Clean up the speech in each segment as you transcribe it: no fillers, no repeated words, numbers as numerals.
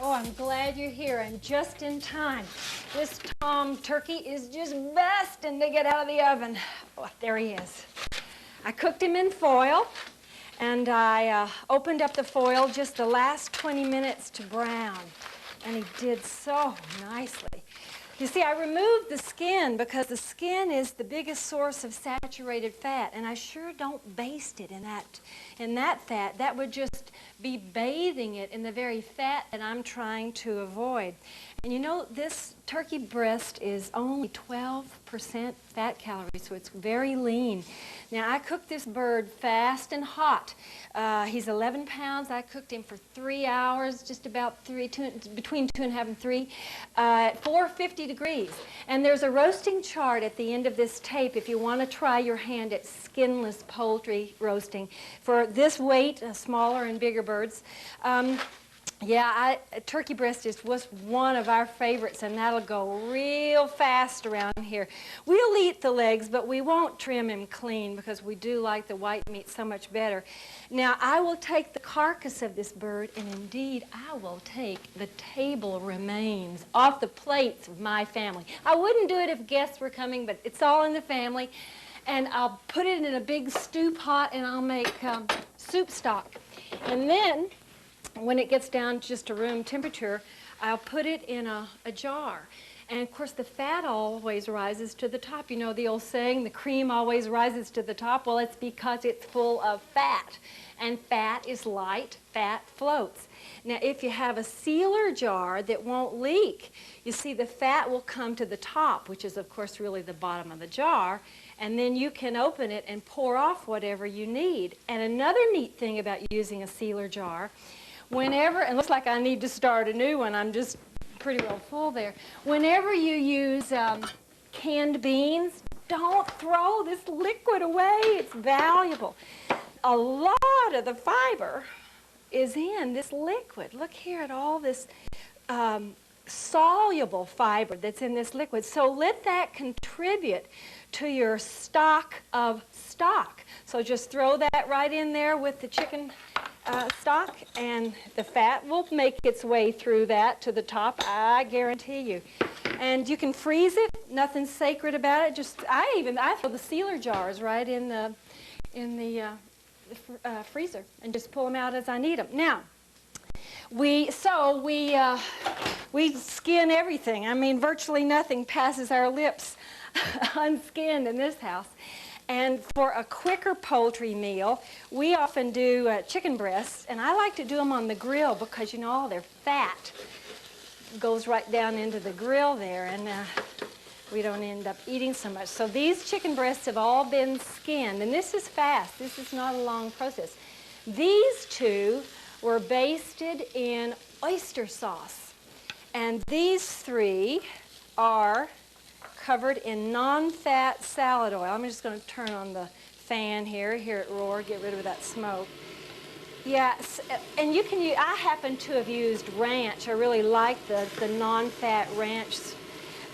Oh, I'm glad you're here and just in time. This Tom turkey is just busting to get out of the oven. Oh, there he is. I cooked him in foil, and I opened up the foil just the last 20 minutes to brown, and he did so nicely. You see, I removed the skin because the skin is the biggest source of saturated fat, and I sure don't baste it in that fat. That would just be bathing it in the very fat that I'm trying to avoid. And you know, this turkey breast is only 12% fat calories, so it's very lean. Now, I cooked this bird fast and hot. He's 11 pounds. I cooked him for 3 hours, just about between 2.5 and 3, at 450 degrees. And there's a roasting chart at the end of this tape if you want to try your hand at skinless poultry roasting. For this weight, smaller and bigger birds, turkey breast was one of our favorites, and that'll go real fast around here. We'll eat the legs, but we won't trim him clean because we do like the white meat so much better. Now, I will take the carcass of this bird, and indeed, I will take the table remains off the plates of my family. I wouldn't do it if guests were coming, but it's all in the family. And I'll put it in a big stew pot, and I'll make soup stock. And then, when it gets down just to room temperature, I'll put it in a jar. And of course, the fat always rises to the top. You know the old saying, the cream always rises to the top? Well, it's because it's full of fat. And fat is light, fat floats. Now, if you have a sealer jar that won't leak, you see the fat will come to the top, which is, of course, really the bottom of the jar. And then you can open it and pour off whatever you need. And another neat thing about using a sealer jar, whenever, and it looks like I need to start a new one, I'm just pretty well full there. Whenever you use canned beans, don't throw this liquid away. It's valuable. A lot of the fiber is in this liquid. Look here at all this soluble fiber that's in this liquid. So let that contribute to your stock of stock. So just throw that right in there with the chicken stock, and the fat will make its way through that to the top, I guarantee you. And you can freeze it. Nothing sacred about it. Just I throw the sealer jars right in the freezer and just pull them out as I need them. Now, we skin everything. I mean, virtually nothing passes our lips unskinned in this house. And for a quicker poultry meal, we often do chicken breasts, and I like to do them on the grill because, you know, all their fat goes right down into the grill there, and we don't end up eating so much. So these chicken breasts have all been skinned, and this is fast. This is not a long process. These two were basted in oyster sauce, and these three are covered in non-fat salad oil. I'm just going to turn on the fan here at Roar, get rid of that smoke. Yes, and you can use, I happen to have used ranch. I really like the non-fat ranch.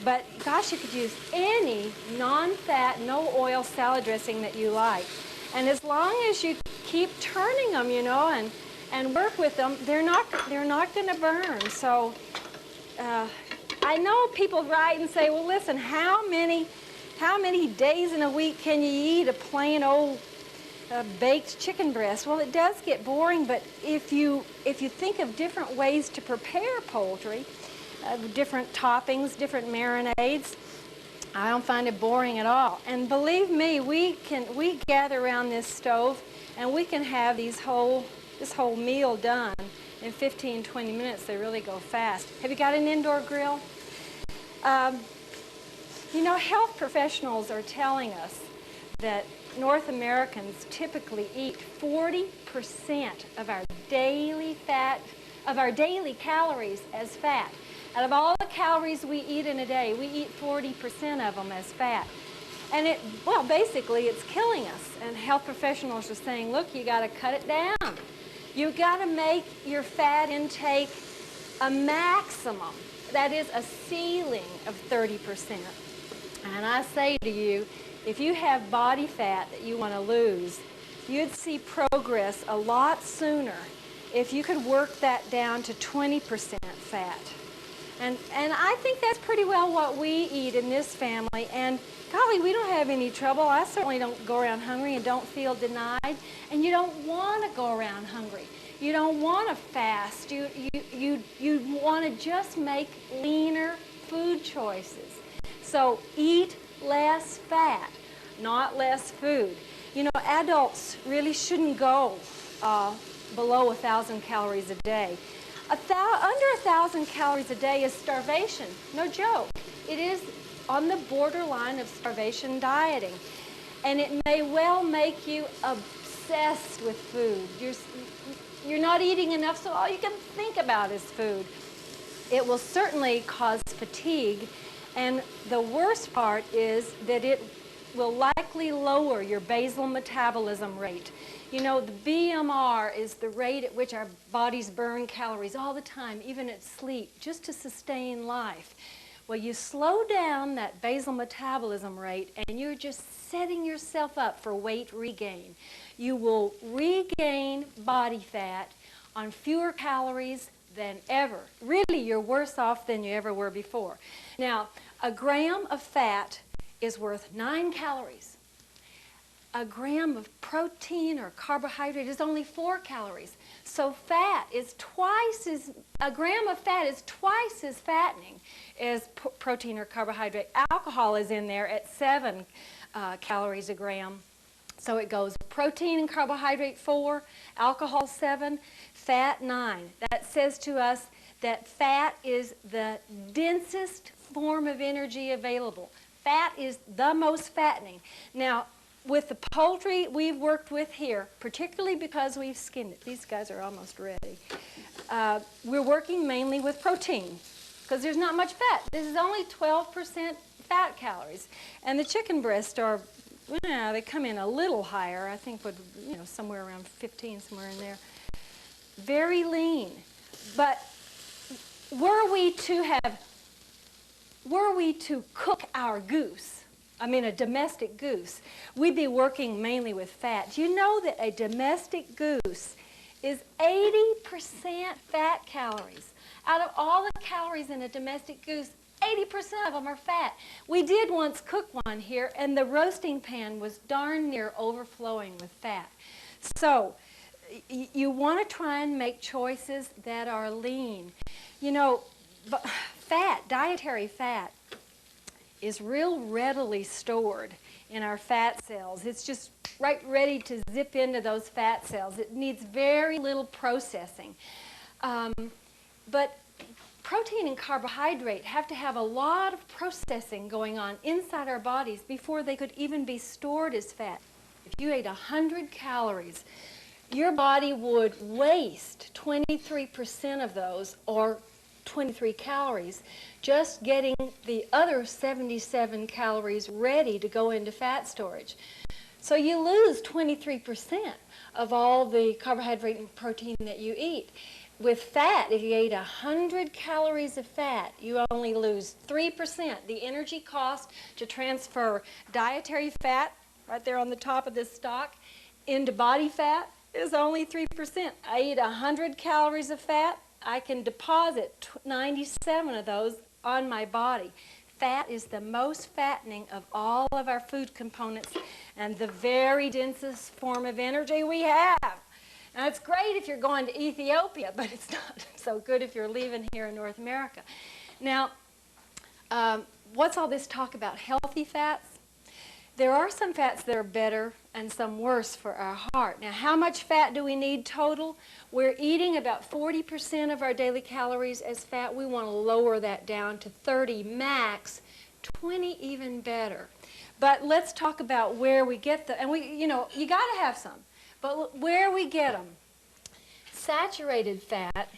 But gosh, you could use any non-fat, no oil salad dressing that you like. And as long as you keep turning them, you know, and work with them, they're not going to burn. So I know people write and say, well, listen, how many days in a week can you eat a plain old baked chicken breast? Well, it does get boring, but if you think of different ways to prepare poultry, different toppings, different marinades, I don't find it boring at all. And believe me, we gather around this stove and we can have this whole meal done in 15, 20 minutes. They really go fast. Have you got an indoor grill? You know, health professionals are telling us that North Americans typically eat 40% of our daily calories as fat. Out of all the calories we eat in a day, we eat 40% of them as fat. And basically it's killing us. And health professionals are saying, look, you got to cut it down. You got to make your fat intake a maximum. That is a ceiling of 30%. And I say to you, if you have body fat that you want to lose, you'd see progress a lot sooner if you could work that down to 20% fat. And I think that's pretty well what we eat in this family. And golly, we don't have any trouble. I certainly don't go around hungry and don't feel denied. And you don't want to go around hungry. You don't want to fast. You want to just make leaner food choices. So eat less fat, not less food. You know, adults really shouldn't go below 1,000 calories a day. Under 1,000 calories a day is starvation. No joke. It is on the borderline of starvation dieting. And it may well make you obsessed with food. You're not eating enough, so all you can think about is food. It will certainly cause fatigue. And the worst part is that it will likely lower your basal metabolism rate. You know, the BMR is the rate at which our bodies burn calories all the time, even at sleep, just to sustain life. Well, you slow down that basal metabolism rate, and you're just setting yourself up for weight regain. You will regain body fat on fewer calories than ever. Really, you're worse off than you ever were before. Now, a gram of fat is worth 9 calories. A gram of protein or carbohydrate is only 4 calories. So a gram of fat is twice as fattening as protein or carbohydrate. Alcohol is in there at 7 calories a gram. So it goes protein and carbohydrate 4, alcohol 7, fat 9. That says to us that fat is the densest form of energy available. Fat is the most fattening. Now, with the poultry we've worked with here, particularly because we've skinned it, these guys are almost ready, we're working mainly with protein because there's not much fat. This is only 12% fat calories. And the chicken breasts are, well, they come in a little higher, I think somewhere around 15, somewhere in there. Very lean. But were we to cook our goose, a domestic goose, we'd be working mainly with fat. Do you know that a domestic goose is 80% fat calories? Out of all the calories in a domestic goose, 80% of them are fat. We did once cook one here, and the roasting pan was darn near overflowing with fat. So you want to try and make choices that are lean. You know, fat, dietary fat, is real readily stored in our fat cells. It's just right ready to zip into those fat cells. It needs very little processing. But protein and carbohydrate have to have a lot of processing going on inside our bodies before they could even be stored as fat. If you ate 100 calories, your body would waste 23% of those, or 23 calories, just getting the other 77 calories ready to go into fat storage. So you lose 23% of all the carbohydrate and protein that you eat. With fat, if you ate 100 calories of fat, you only lose 3%. The energy cost to transfer dietary fat, right there on the top of this stock, into body fat is only 3%. I eat 100 calories of fat, I can deposit 97 of those on my body. Fat is the most fattening of all of our food components and the very densest form of energy we have. Now, it's great if you're going to Ethiopia, but it's not so good if you're leaving here in North America. Now, what's all this talk about healthy fats? There are some fats that are better and some worse for our heart. Now, how much fat do we need total? We're eating about 40% of our daily calories as fat. We want to lower that down to 30 max, 20 even better. But let's talk about where we get and you got to have some, but where we get them. Saturated fat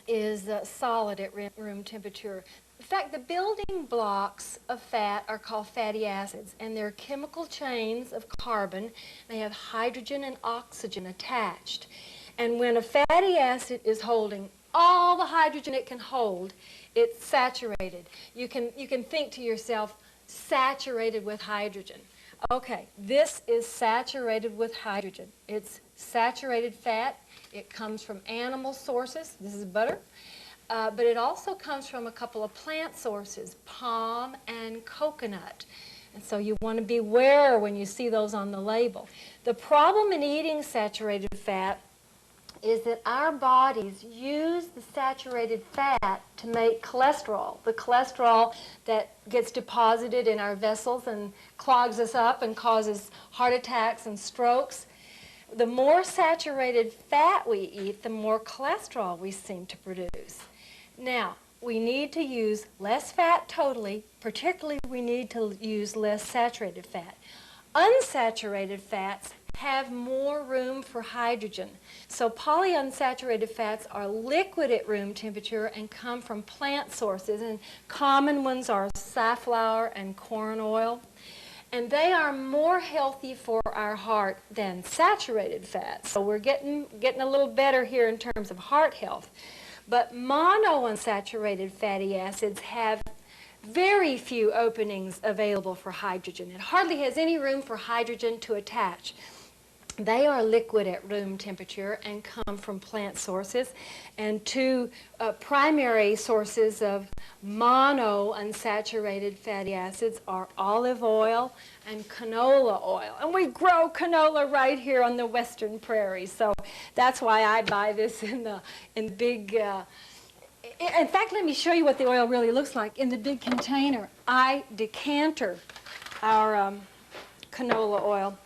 is solid at room temperature. In fact, the building blocks of fat are called fatty acids, and they're chemical chains of carbon. They have hydrogen and oxygen attached. And when a fatty acid is holding all the hydrogen it can hold, it's saturated. You can think to yourself, saturated with hydrogen. Okay, this is saturated with hydrogen. It's saturated fat. It comes from animal sources. This is butter. But it also comes from a couple of plant sources, palm and coconut. And so you want to beware when you see those on the label. The problem in eating saturated fat is that our bodies use the saturated fat to make cholesterol, the cholesterol that gets deposited in our vessels and clogs us up and causes heart attacks and strokes. The more saturated fat we eat, the more cholesterol we seem to produce. Now, we need to use less fat totally, particularly we need to use less saturated fat. Unsaturated fats have more room for hydrogen. So polyunsaturated fats are liquid at room temperature and come from plant sources, and common ones are safflower and corn oil. And they are more healthy for our heart than saturated fats. So we're getting a little better here in terms of heart health. But monounsaturated fatty acids have very few openings available for hydrogen. It hardly has any room for hydrogen to attach. They are liquid at room temperature and come from plant sources. And two primary sources of monounsaturated fatty acids are olive oil and canola oil. And we grow canola right here on the western prairies. So that's why I buy this in big... in fact, let me show you what the oil really looks like. In the big container, I decanter our canola oil.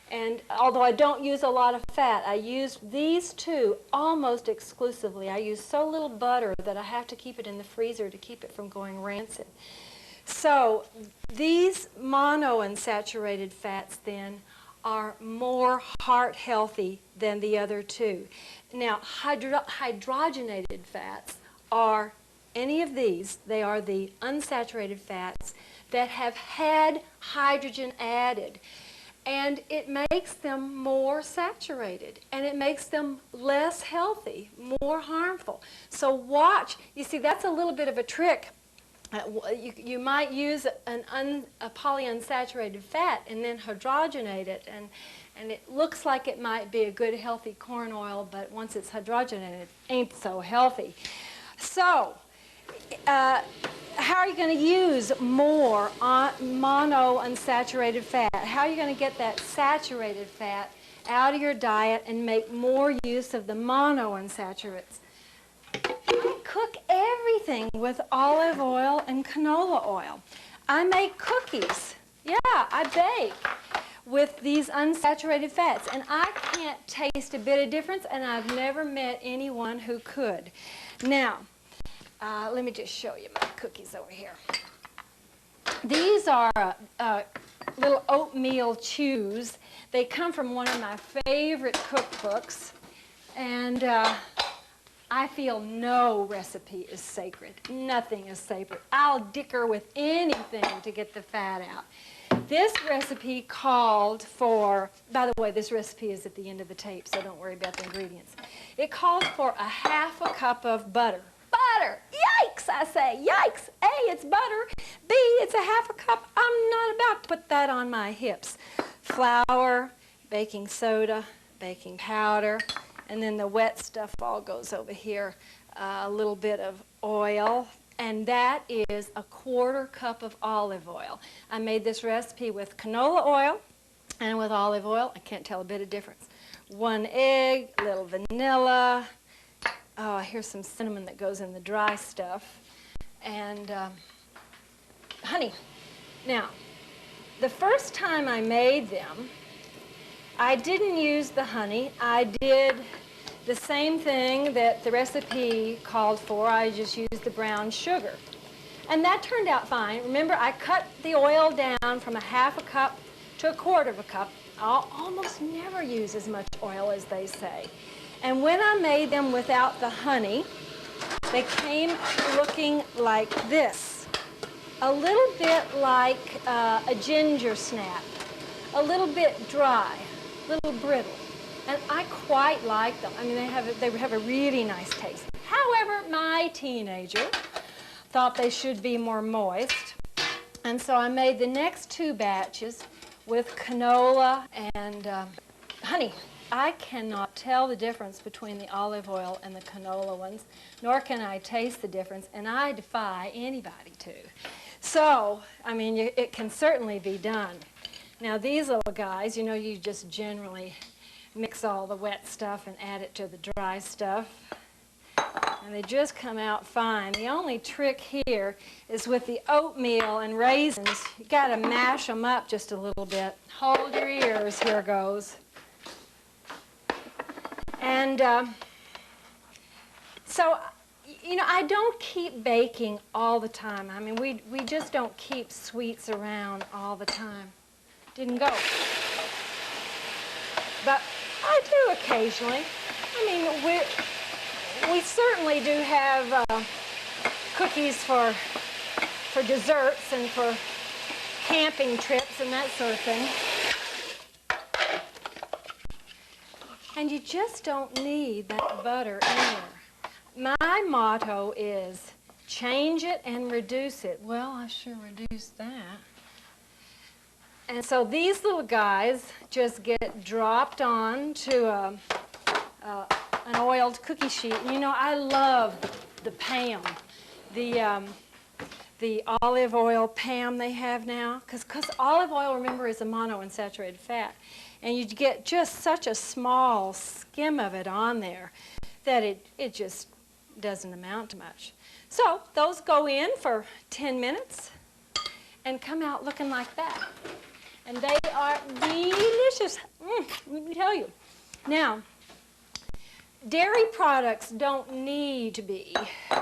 And although I don't use a lot of fat, I use these two almost exclusively. I use so little butter that I have to keep it in the freezer to keep it from going rancid. So these monounsaturated fats then are more heart healthy than the other two. Now, hydrogenated fats are any of these. They are the unsaturated fats that have had hydrogen added. And it makes them more saturated, and it makes them less healthy, more harmful. So watch. You see, that's a little bit of a trick. You might use a polyunsaturated fat and then hydrogenate it, and it looks like it might be a good, healthy corn oil, but once it's hydrogenated, it ain't so healthy. So, how are you going to use more monounsaturated fat? How are you going to get that saturated fat out of your diet and make more use of the monounsaturates? I cook everything with olive oil and canola oil. I make cookies. Yeah, I bake with these unsaturated fats, and I can't taste a bit of difference, and I've never met anyone who could. Now, let me just show you my cookies over here. These are little oatmeal chews. They come from one of my favorite cookbooks, and I feel no recipe is sacred. Nothing is sacred. I'll dicker with anything to get the fat out. This recipe called for, by the way, this recipe is at the end of the tape, so don't worry about the ingredients. It called for a half a cup of butter. Butter! Yikes, I say. Yikes. A, it's butter. B, it's a half a cup. I'm not about to put that on my hips. Flour, baking soda, baking powder, and then the wet stuff all goes over here. A little bit of oil, and that is a quarter cup of olive oil. I made this recipe with canola oil and with olive oil. I can't tell a bit of difference. 1 egg, a little vanilla. Oh, here's some cinnamon that goes in the dry stuff. And honey. Now, the first time I made them, I didn't use the honey. I did the same thing that the recipe called for. I just used the brown sugar. And that turned out fine. Remember, I cut the oil down from a half a cup to a quarter of a cup. I'll almost never use as much oil as they say. And when I made them without the honey, they came looking like this. A little bit like a ginger snap. A little bit dry, a little brittle. And I quite like them. I mean, they have a really nice taste. However, my teenager thought they should be more moist. And so I made the next 2 batches with canola and honey. I cannot tell the difference between the olive oil and the canola ones, nor can I taste the difference, and I defy anybody to. So, I mean, it can certainly be done. Now, these little guys, you know, you just generally mix all the wet stuff and add it to the dry stuff, and they just come out fine. The only trick here is with the oatmeal and raisins, you got to mash them up just a little bit. Hold your ears, here goes. And so, you know, I don't keep baking all the time. I mean, we just don't keep sweets around all the time. Didn't go. But I do occasionally. I mean, we certainly do have cookies for desserts and for camping trips and that sort of thing. And you just don't need that butter in there. My motto is change it and reduce it. Well, I sure reduced that. And so these little guys just get dropped on to an oiled cookie sheet. And you know, I love the Pam, the olive oil Pam they have now. Because olive oil, remember, is a monounsaturated fat. And you get just such a small skim of it on there that it just doesn't amount to much. So those go in for 10 minutes and come out looking like that. And they are delicious, let me tell you. Now, dairy products don't need to be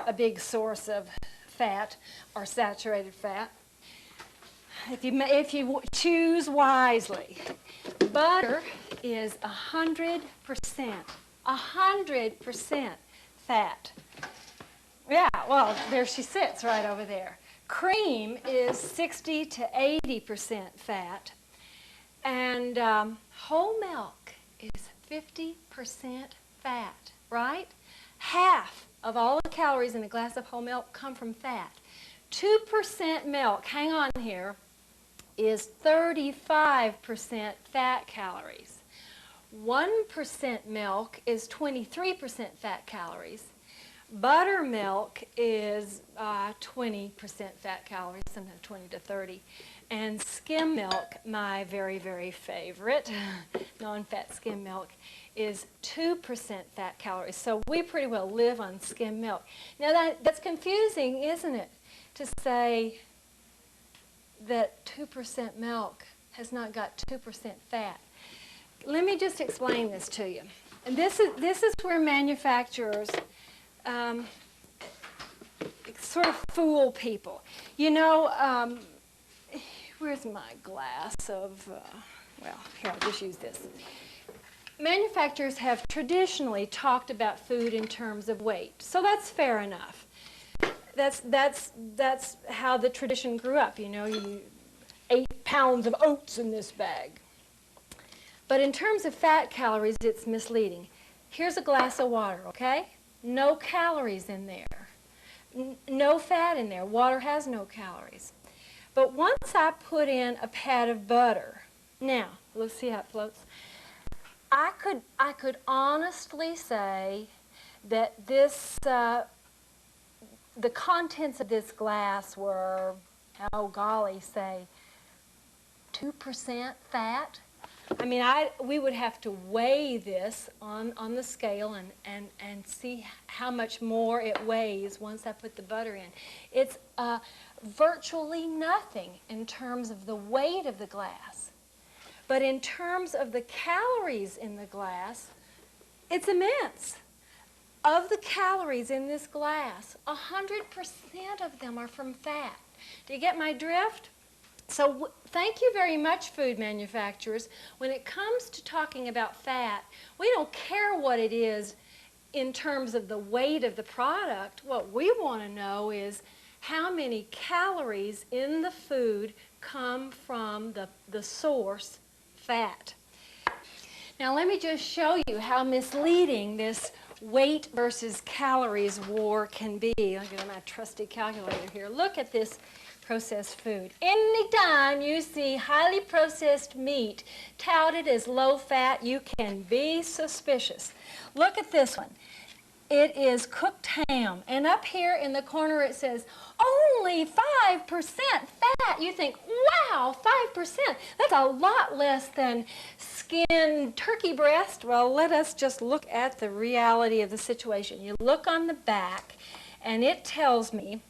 a big source of fat or saturated fat if you choose wisely. Butter is 100% fat. Yeah, well, there she sits right over there. Cream is 60 to 80% fat, and whole milk is 50% fat, right? Half of all the calories in a glass of whole milk come from fat. 2% milk, hang on here, is 35% fat calories. 1% milk is 23% fat calories. Buttermilk is 20% fat calories, sometimes 20 to 30. And skim milk, my very, very favorite, non-fat skim milk, is 2% fat calories. So we pretty well live on skim milk. Now that's confusing, isn't it, to say that 2% milk has not got 2% fat. Let me just explain this to you. And this is where manufacturers sort of fool people. You know, where's my glass of, well, here, I'll just use this. Manufacturers have traditionally talked about food in terms of weight, so that's fair enough. That's how the tradition grew up, you know, 8 pounds of oats in this bag. But in terms of fat calories, it's misleading. Here's a glass of water, okay? No calories in there. No fat in there. Water has no calories. But once I put in a pat of butter, now, let's see how it floats. I could honestly say that this, the contents of this glass were, oh golly, say 2% fat. I mean, we would have to weigh this on the scale and see how much more it weighs once I put the butter in. It's virtually nothing in terms of the weight of the glass. But in terms of the calories in the glass, it's immense. Of the calories in this glass, 100% of them are from fat. Do you get my drift? So thank you very much, food manufacturers. When it comes to talking about fat, we don't care what it is in terms of the weight of the product. What we want to know is how many calories in the food come from the source, fat. Now let me just show you how misleading this weight versus calories war can be. I'll get my trusty calculator here. Look at this processed food. Anytime you see highly processed meat touted as low fat, you can be suspicious. Look at this one. It is cooked ham, and up here in the corner it says only 5% fat. You think, wow, 5%. That's a lot less than skinned turkey breast. Well, let us just look at the reality of the situation. You look on the back, and it tells me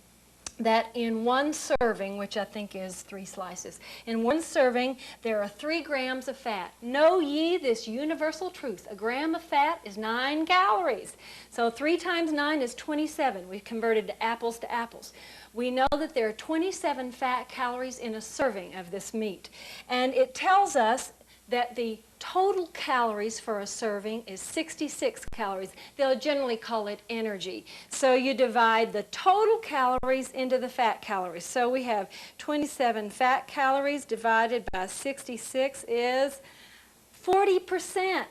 that in one serving, which I think is 3 slices, in one serving there are 3 grams of fat. Know ye this universal truth: a gram of fat is 9 calories. So 3 times 9 is 27. We've converted to apples. We know that there are 27 fat calories in a serving of this meat. And it tells us that the total calories for a serving is 66 calories. They'll generally call it energy. So you divide the total calories into the fat calories. So we have 27 fat calories divided by 66 is 40%.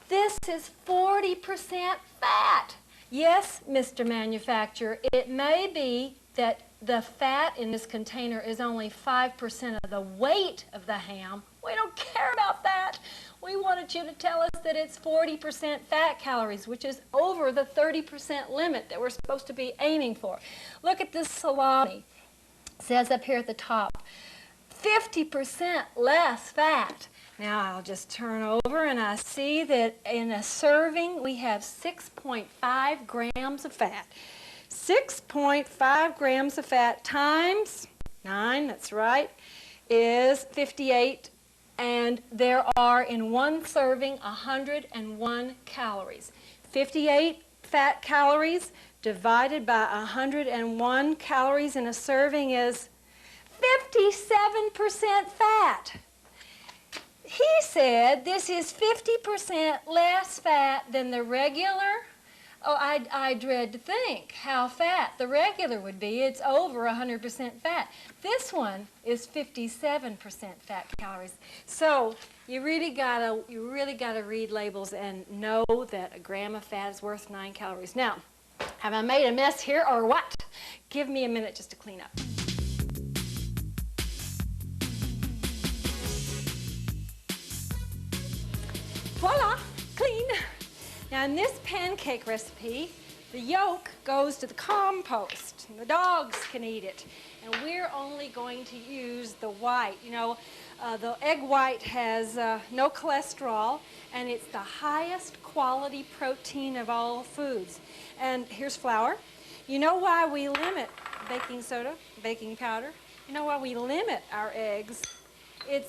This is 40% fat. Yes, Mr. Manufacturer, it may be that the fat in this container is only 5% of the weight of the ham. We don't care about that. We wanted you to tell us that it's 40% fat calories, which is over the 30% limit that we're supposed to be aiming for. Look at this salami. It says up here at the top, 50% less fat. Now I'll just turn over and I see that in a serving we have 6.5 grams of fat. 6.5 grams of fat times 9, that's right, is 58. And there are in one serving 101 calories. 58 fat calories divided by 101 calories in a serving is 57% fat. He said this is 50% less fat than the regular. Oh, I dread to think how fat the regular would be. It's over 100% fat. This one is 57% fat calories. So you really gotta read labels and know that a gram of fat is worth 9 calories. Now, have I made a mess here or what? Give me a minute just to clean up. Voila, clean. Now in this pancake recipe, the yolk goes to the compost, and the dogs can eat it. And we're only going to use the white. You know, the egg white has no cholesterol, and it's the highest quality protein of all foods. And here's flour. You know why we limit baking soda, baking powder? You know why we limit our eggs? It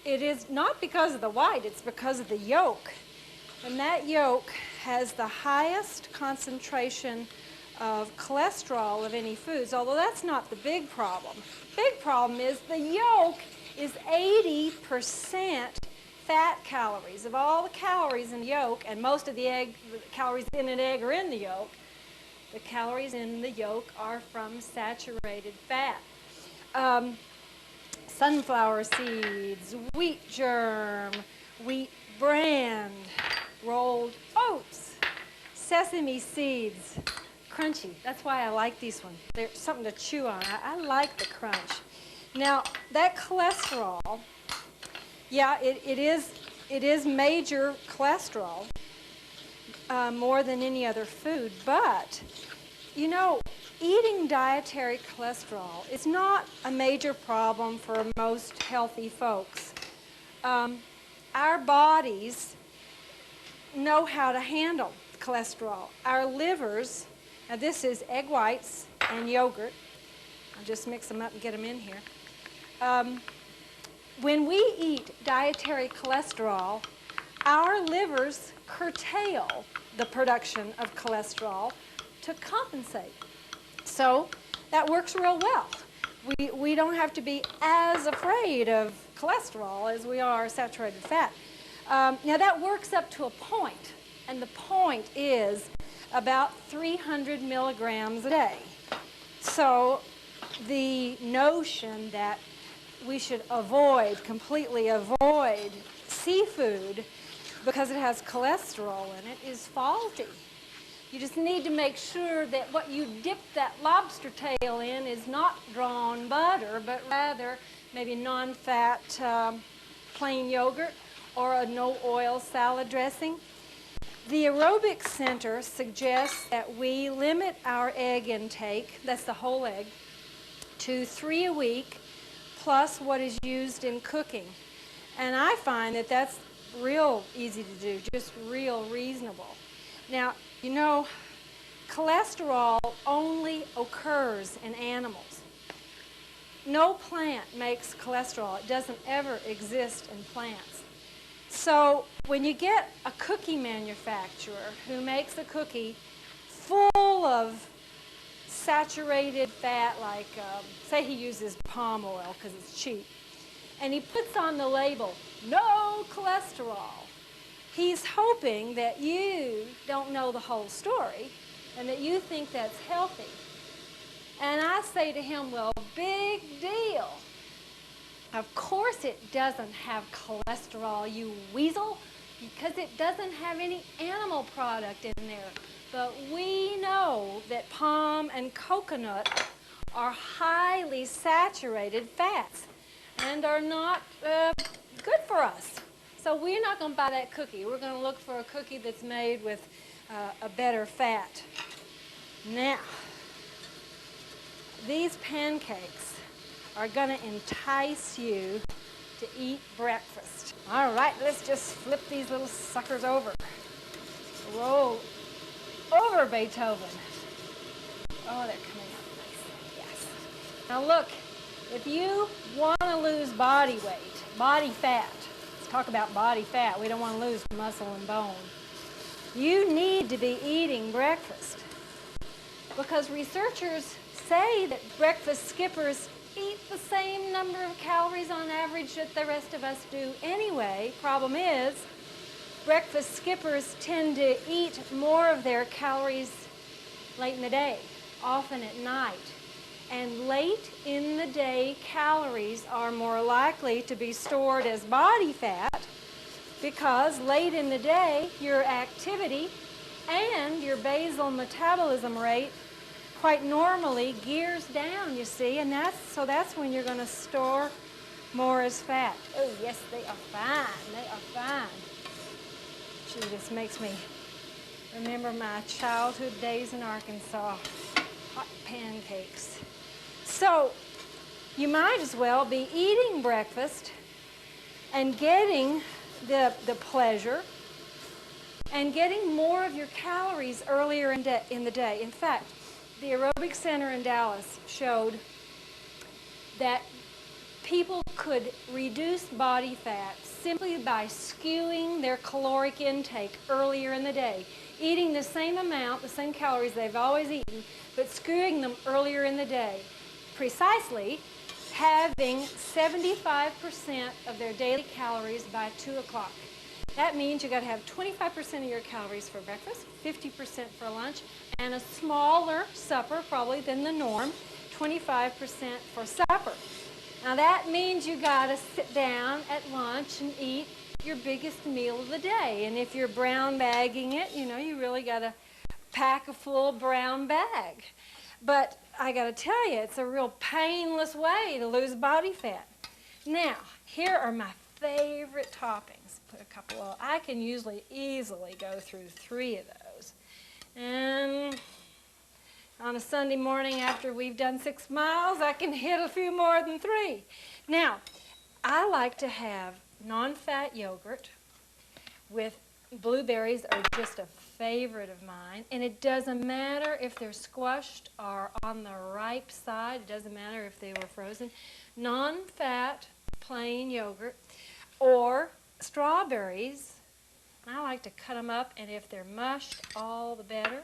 is not because of the white, it's because of the yolk. And that yolk has the highest concentration of cholesterol of any foods, although that's not the big problem. Big problem is the yolk is 80% fat calories. Of all the calories in the yolk, and most of the calories in an egg are in the yolk, the calories in the yolk are from saturated fat. Sunflower seeds, wheat germ, wheat bran, rolled oats, sesame seeds, crunchy. That's why I like these ones. They're something to chew on. I like the crunch. Now, that cholesterol, yeah, it is major cholesterol, more than any other food, but, you know, eating dietary cholesterol is not a major problem for most healthy folks. Our bodies know how to handle cholesterol. Our livers, now this is egg whites and yogurt. I'll just mix them up and get them in here. When we eat dietary cholesterol, our livers curtail the production of cholesterol to compensate. So that works real well. We don't have to be as afraid of cholesterol as we are saturated fat. Now that works up to a point, and the point is about 300 milligrams a day. So the notion that we should completely avoid seafood because it has cholesterol in it is faulty. You just need to make sure that what you dip that lobster tail in is not drawn butter, but rather maybe non-fat plain yogurt or a no-oil salad dressing. The Aerobic Center suggests that we limit our egg intake, that's the whole egg, to 3 a week plus what is used in cooking. And I find that that's real easy to do, just real reasonable. Now, you know, cholesterol only occurs in animals. No plant makes cholesterol. It doesn't ever exist in plants. So when you get a cookie manufacturer who makes a cookie full of saturated fat, like say he uses palm oil because it's cheap, and he puts on the label, no cholesterol, he's hoping that you don't know the whole story and that you think that's healthy. And I say to him, well, big deal. Of course it doesn't have cholesterol, you weasel, because it doesn't have any animal product in there. But we know that palm and coconut are highly saturated fats and are not good for us. So we're not going to buy that cookie. We're going to look for a cookie that's made with a better fat. Now, these pancakes are going to entice you to eat breakfast. All right, let's just flip these little suckers over. Roll over, Beethoven. Oh, they're coming out nice. Yes. Now look, if you want to lose body weight, body fat, let's talk about body fat. We don't want to lose muscle and bone. You need to be eating breakfast because researchers say that breakfast skippers eat the same number of calories on average that the rest of us do anyway. Problem is, breakfast skippers tend to eat more of their calories late in the day, often at night. And late in the day calories are more likely to be stored as body fat because late in the day your activity and your basal metabolism rate quite normally gears down, you see, and that's when you're going to store more as fat. Oh, yes, they are fine. They are fine. Gee, this makes me remember my childhood days in Arkansas. Hot pancakes. So, you might as well be eating breakfast and getting the pleasure and getting more of your calories earlier in the day. In fact, the Aerobic Center in Dallas showed that people could reduce body fat simply by skewing their caloric intake earlier in the day, eating the same amount, the same calories they've always eaten, but skewing them earlier in the day. Precisely having 75% of their daily calories by 2 o'clock. That means you've got to have 25% of your calories for breakfast, 50% for lunch, and a smaller supper probably than the norm, 25% for supper. Now that means you got to sit down at lunch and eat your biggest meal of the day. And if you're brown bagging it, you know, you really got to pack a full brown bag. But I got to tell you, it's a real painless way to lose body fat. Now, here are my favorite toppings. Put a couple of, I can usually easily go through 3 of those. And on a Sunday morning after we've done 6 miles, I can hit a few more than 3. Now, I like to have non-fat yogurt with blueberries are just a favorite of mine. And it doesn't matter if they're squashed or on the ripe side. It doesn't matter if they were frozen. Non-fat plain yogurt or strawberries. I like to cut them up, and if they're mushed, all the better,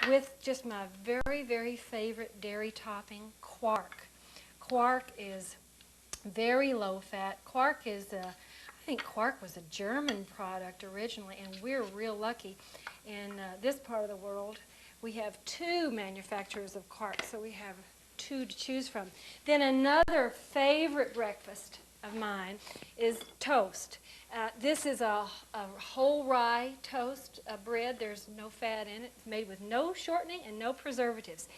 with just my very, very favorite dairy topping, quark. Quark is very low fat. Quark is, I think quark was a German product originally, and we're real lucky in this part of the world. We have 2 manufacturers of quark, so we have 2 to choose from. Then another favorite breakfast of mine is toast. This is a whole rye toast bread. There's no fat in it. It's made with no shortening and no preservatives.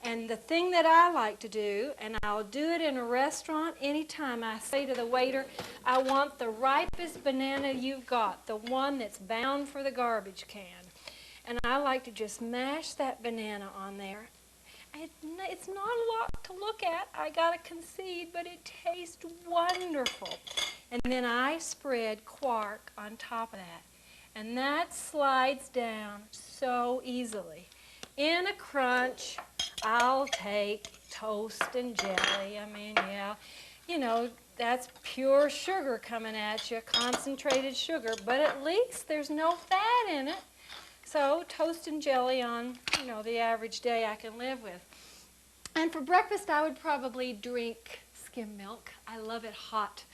And the thing that I like to do, and I'll do it in a restaurant anytime, I say to the waiter, I want the ripest banana you've got, the one that's bound for the garbage can. And I like to just mash that banana on there. It's not a lot to look at, I gotta concede, but it tastes wonderful. And then I spread quark on top of that. And that slides down so easily. In a crunch, I'll take toast and jelly. I mean, yeah, you know, that's pure sugar coming at you, concentrated sugar, but at least there's no fat in it. So toast and jelly on, you know, the average day I can live with. And for breakfast, I would probably drink skim milk. I love it hot.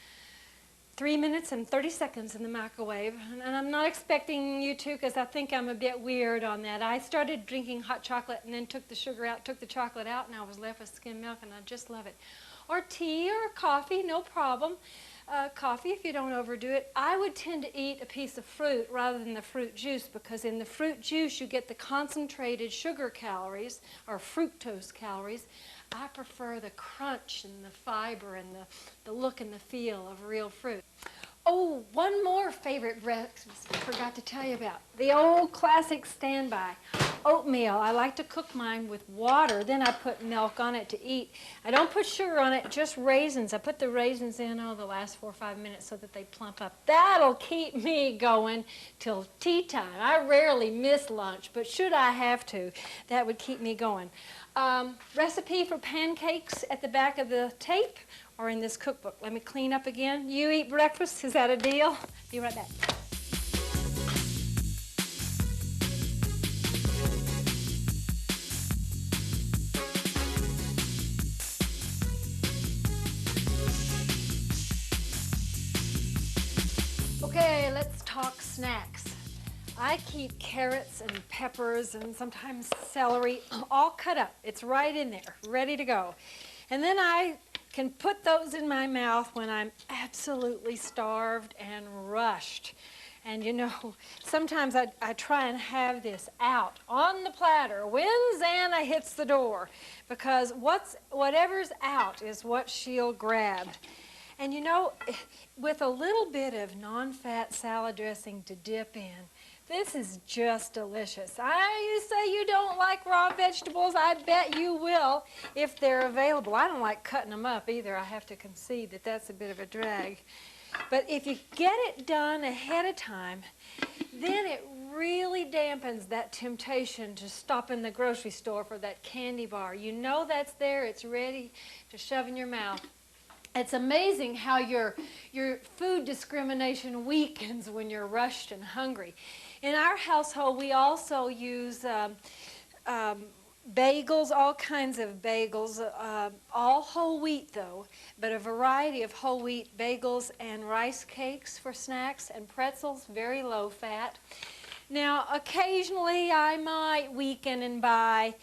3 minutes and 30 seconds in the microwave. And I'm not expecting you to, because I think I'm a bit weird on that. I started drinking hot chocolate and then took the sugar out, took the chocolate out, and I was left with skim milk, and I just love it. Or tea or coffee, no problem. Coffee, if you don't overdo it. I would tend to eat a piece of fruit rather than the fruit juice, because in the fruit juice you get the concentrated sugar calories, or fructose calories. I prefer the crunch and the fiber and the look and the feel of real fruit. Oh, one more favorite breakfast I forgot to tell you about. The old classic standby, oatmeal. I like to cook mine with water, then I put milk on it to eat. I don't put sugar on it, just raisins. I put the raisins in the last 4 or 5 minutes so that they plump up. That'll keep me going till tea time. I rarely miss lunch, but should I have to, that would keep me going. Recipe for pancakes at the back of the tape or in this cookbook. Let me clean up again. You eat breakfast, is that a deal? Be right back. Okay, let's talk snacks. I keep carrots and peppers and sometimes celery all cut up. It's right in there, ready to go. And then I can put those in my mouth when I'm absolutely starved and rushed. And you know, sometimes I try and have this out on the platter when Xana hits the door, because whatever's out is what she'll grab. And you know, with a little bit of non-fat salad dressing to dip in, this is just delicious. You say you don't like raw vegetables, I bet you will if they're available. I don't like cutting them up either. I have to concede that that's a bit of a drag. But if you get it done ahead of time, then it really dampens that temptation to stop in the grocery store for that candy bar. You know that's there, it's ready to shove in your mouth. It's amazing how your food discrimination weakens when you're rushed and hungry. In our household, we also use bagels, all kinds of bagels, all whole wheat though, but a variety of whole wheat bagels and rice cakes for snacks, and pretzels, very low fat. Now, occasionally I might weaken and buy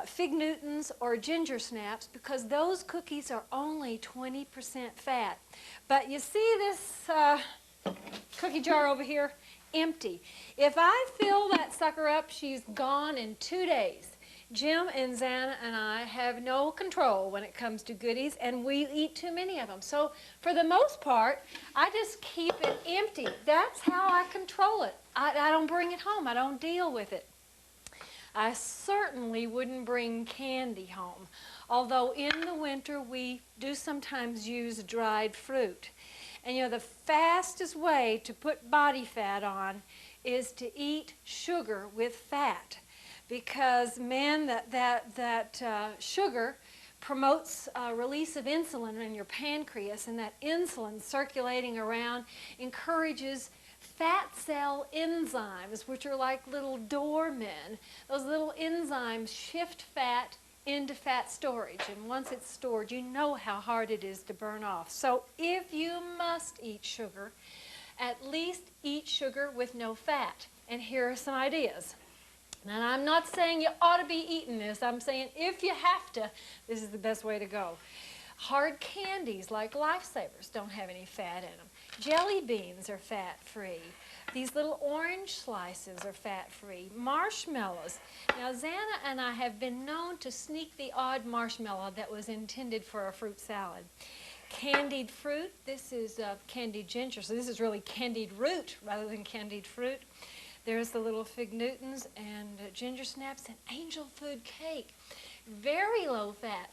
Fig Newtons or ginger snaps, because those cookies are only 20% fat. But you see this cookie jar over here? Empty. If I fill that sucker up, she's gone in 2 days. Jim and Xana and I have no control when it comes to goodies, and we eat too many of them. So for the most part, I just keep it empty. That's how I control it. I don't bring it home. I don't deal with it. I certainly wouldn't bring candy home, although in the winter we do sometimes use dried fruit. And you know, the fastest way to put body fat on is to eat sugar with fat, because man, that sugar promotes release of insulin in your pancreas, and that insulin circulating around encourages fat cell enzymes, which are like little doormen. Those little enzymes shift fat into fat storage, and once it's stored, you know how hard it is to burn off. So if you must eat sugar, at least eat sugar with no fat. And here are some ideas. And I'm not saying you ought to be eating this. I'm saying if you have to, this is the best way to go. Hard candies like Lifesavers don't have any fat in them. Jelly beans are fat-free. These little orange slices are fat-free. Marshmallows. Now, Xana and I have been known to sneak the odd marshmallow that was intended for a fruit salad. Candied fruit, this is candied ginger, so this is really candied root rather than candied fruit. There's the little fig Newtons and ginger snaps and angel food cake. Very low fat.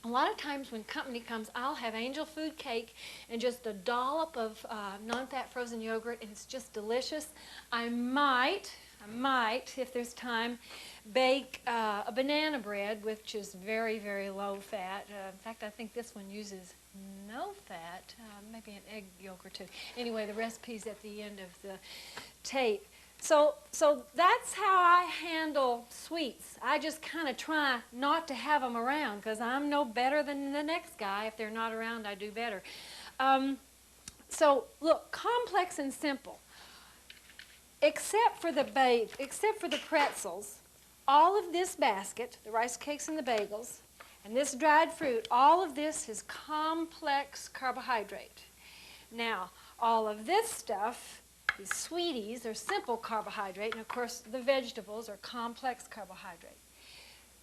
A lot of times when company comes, I'll have angel food cake and just a dollop of non-fat frozen yogurt, and it's just delicious. I might, if there's time, bake a banana bread, which is very, very low fat. In fact, I think this one uses no fat, maybe an egg yolk or two. Anyway, the recipe's at the end of the tape. So that's how I handle sweets. I just kind of try not to have them around because I'm no better than the next guy. If they're not around, I do better. So look, complex and simple. Except for the pretzels, all of this basket, the rice cakes and the bagels, and this dried fruit, all of this is complex carbohydrate. Now, all of this stuff, these sweeties, are simple carbohydrate, and of course the vegetables are complex carbohydrate.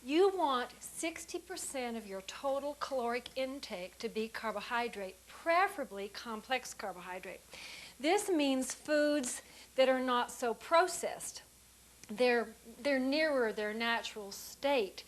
You want 60% of your total caloric intake to be carbohydrate, preferably complex carbohydrate. This means foods that are not so processed. They're nearer their natural state.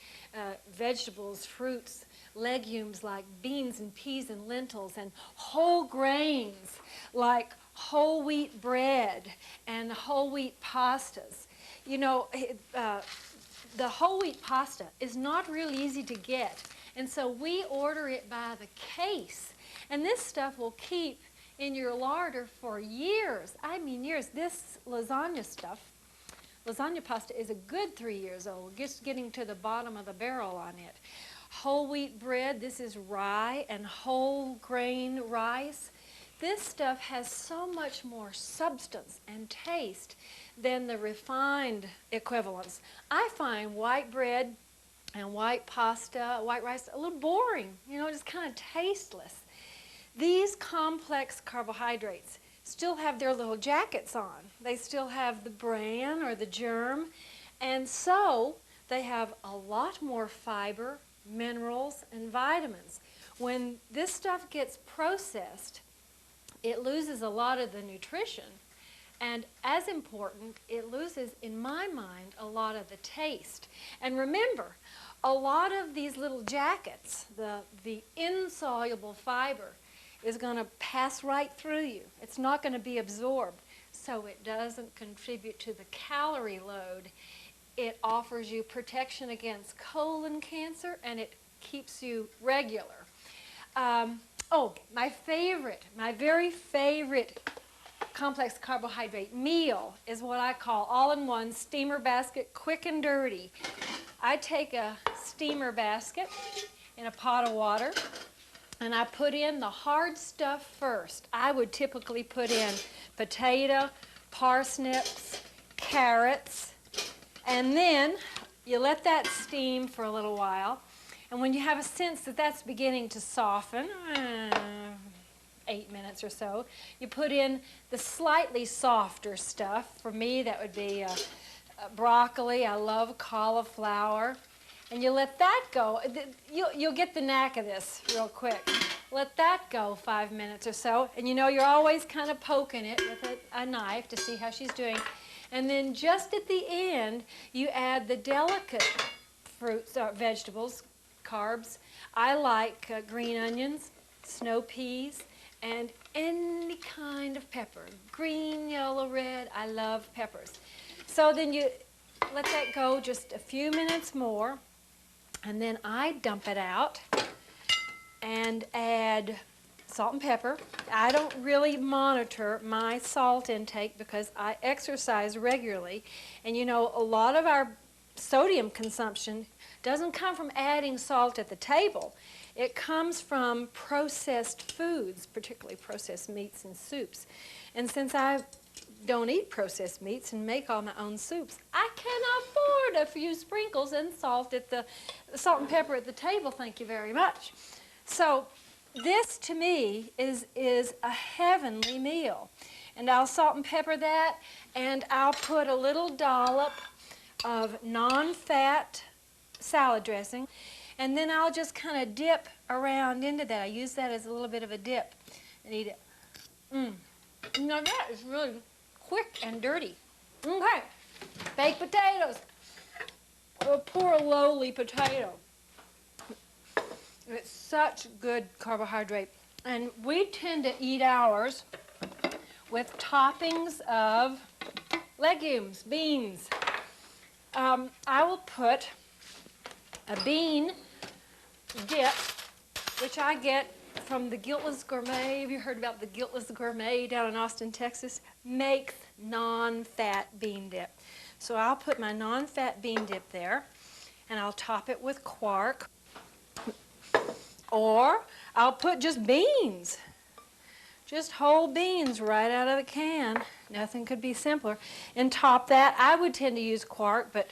Vegetables, fruits, legumes like beans and peas and lentils, and whole grains like whole wheat bread and whole wheat pastas. You know, the whole wheat pasta is not really easy to get, and so we order it by the case. And this stuff will keep in your larder for years. I mean years. This lasagna stuff, lasagna pasta, is a good 3 years old, just getting to the bottom of the barrel on it. Whole wheat bread, this is rye and whole grain rice. This stuff has so much more substance and taste than the refined equivalents. I find white bread and white pasta, white rice, a little boring, you know, just kind of tasteless. These complex carbohydrates still have their little jackets on. They still have the bran or the germ, and so they have a lot more fiber, minerals, and vitamins. When this stuff gets processed, it loses a lot of the nutrition, and as important, it loses, in my mind, a lot of the taste. And remember, a lot of these little jackets, the insoluble fiber, is going to pass right through you. It's not going to be absorbed, so it doesn't contribute to the calorie load. It offers you protection against colon cancer, and it keeps you regular. Oh, my very favorite complex carbohydrate meal is what I call all-in-one steamer basket, quick and dirty. I take a steamer basket in a pot of water, and I put in the hard stuff first. I would typically put in potato, parsnips, carrots, and then you let that steam for a little while. And when you have a sense that that's beginning to soften, 8 minutes or so, you put in the slightly softer stuff. For me, that would be broccoli. I love cauliflower. And you let that go. You'll get the knack of this real quick. Let that go 5 minutes or so. And you know, you're always kind of poking it with a knife to see how she's doing. And then just at the end, you add the delicate fruits, vegetables, carbs. I like green onions, snow peas, and any kind of pepper. Green, yellow, red. I love peppers. So then you let that go just a few minutes more, and then I dump it out and add salt and pepper. I don't really monitor my salt intake because I exercise regularly, and you know, a lot of our sodium consumption doesn't come from adding salt at the table. It comes from processed foods, particularly processed meats and soups. And since I don't eat processed meats and make all my own soups, I can afford a few sprinkles and salt and pepper at the table, thank you very much. So this to me is a heavenly meal. And I'll salt and pepper that, and I'll put a little dollop of non-fat salad dressing, and then I'll just kind of dip around into that. I use that as a little bit of a dip and eat it. Now that is really quick and dirty. Okay, baked potatoes. A poor lowly potato. It's such good carbohydrate. And we tend to eat ours with toppings of legumes, beans. I will put a bean dip, which I get from the Guiltless Gourmet. Have you heard about the Guiltless Gourmet down in Austin, Texas? Makes non-fat bean dip. So I'll put my non-fat bean dip there, and I'll top it with quark. Or I'll put just beans, just whole beans right out of the can. Nothing could be simpler. And top that. I would tend to use quark, but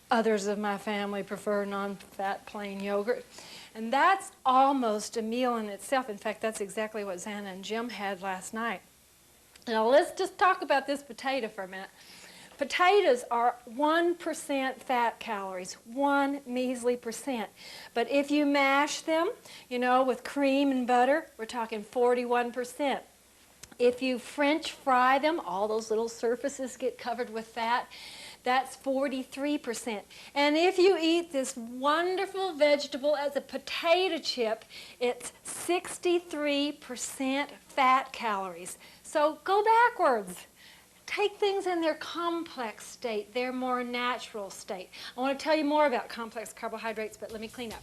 others of my family prefer non-fat plain yogurt. And that's almost a meal in itself. In fact, that's exactly what Xana and Jim had last night. Now let's just talk about this potato for a minute. Potatoes are 1% fat calories, 1 measly percent. But if you mash them, you know, with cream and butter, we're talking 41%. If you French fry them, all those little surfaces get covered with fat. That's 43%. And if you eat this wonderful vegetable as a potato chip, it's 63% fat calories. So go backwards. Take things in their complex state, their more natural state. I want to tell you more about complex carbohydrates, but let me clean up.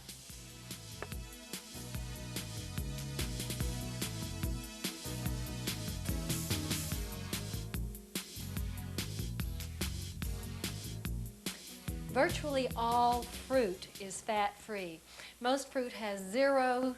Virtually all fruit is fat-free. Most fruit has 0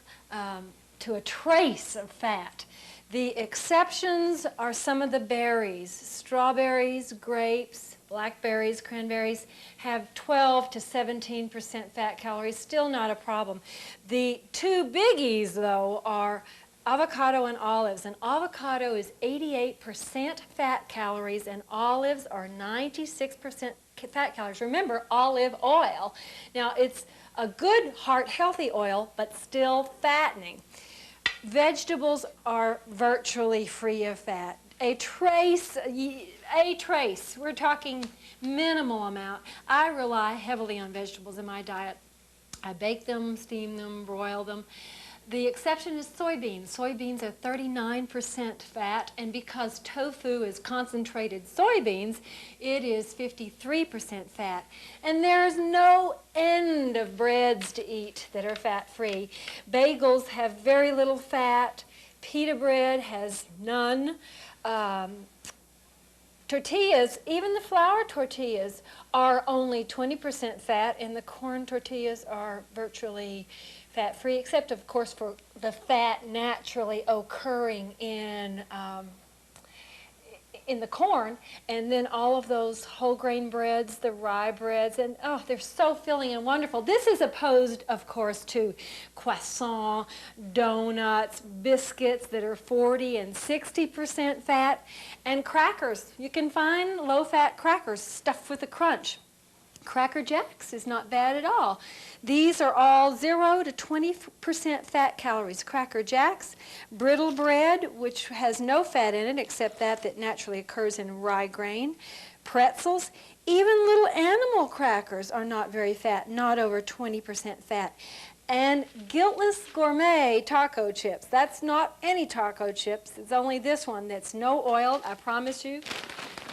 to a trace of fat. The exceptions are some of the berries. Strawberries, grapes, blackberries, cranberries have 12 to 17% fat calories, still not a problem. The two biggies, though, are avocado and olives. And avocado is 88% fat calories, and olives are 96% fat calories. Remember, olive oil. Now, it's a good heart-healthy oil, but still fattening. Vegetables are virtually free of fat. A trace, we're talking minimal amount. I rely heavily on vegetables in my diet. I bake them, steam them, broil them. The exception is soybeans. Soybeans are 39% fat, and because tofu is concentrated soybeans, it is 53% fat. And there's no end of breads to eat that are fat-free. Bagels have very little fat. Pita bread has none. Tortillas, even the flour tortillas, are only 20% fat, and the corn tortillas are virtually fat-free, except, of course, for the fat naturally occurring in the corn, and then all of those whole grain breads, the rye breads, and oh, they're so filling and wonderful. This is opposed, of course, to croissant, donuts, biscuits that are 40 and 60% fat, and crackers. You can find low-fat crackers stuffed with a crunch. Cracker Jacks is not bad at all. These are all 0 to 20% fat calories. Cracker Jacks, brittle bread, which has no fat in it except that naturally occurs in rye grain, pretzels, even little animal crackers are not very fat, not over 20% fat. And Guiltless Gourmet taco chips. That's not any taco chips. It's only this one that's no oil, I promise you.